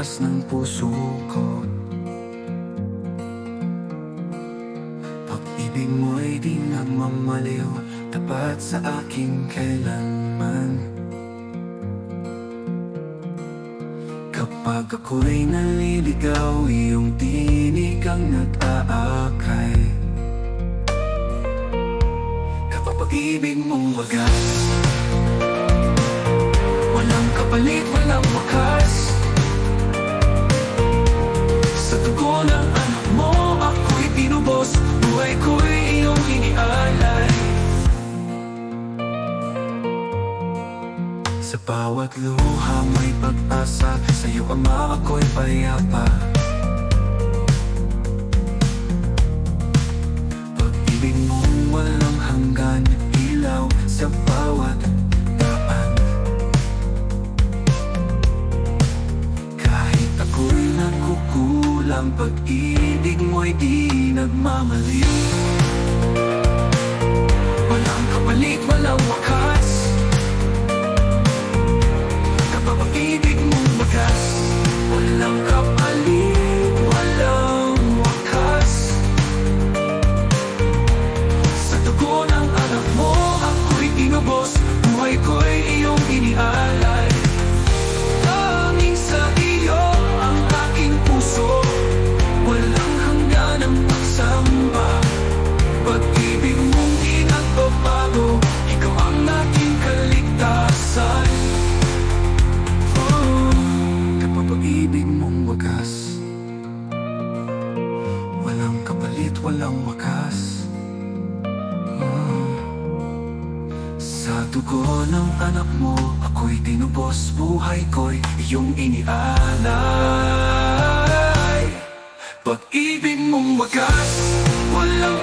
lakas ng puso ko. Pag-ibig mo'y di nagmamaliw, tapat sa akin kailanman. Kapag ako'y naliligaw, iyong tinig ang nag-aakay. Kapag pag-ibig mong wagas, walang kapalit, walang wakas. Sa dugo ng anak mo, ako'y tinubos, buhay ko'y iyong inialay. Sa bawat luha may pag-asa, sa'yo Ama ako'y payapa. Pag-ibig mong walang hanggan, ilaw sa bawat daan. Kahit ako'y nagkukulang, pag-ibig mo'y di nagmamaliw. Walang kapalit, walang wakas. Pag-ibig mong wagas, walang kapalit, walang wakas. Sa dugo ng anak mo, ako'y tinubos, buhay ko'y iyong inialay. Tanging sa iyo ang aking puso, walang hanggan ang pagsamba. Pag-ibig mong di nagbabago, ikaw ang aking kaligtasan. Pag-ibig mong wagas, walang kapalit, walang wakas. Sa dugo ng anak mo, ako'y tinubos, buhay ko'y iyong inialay. Pag-ibig mong wagas, walang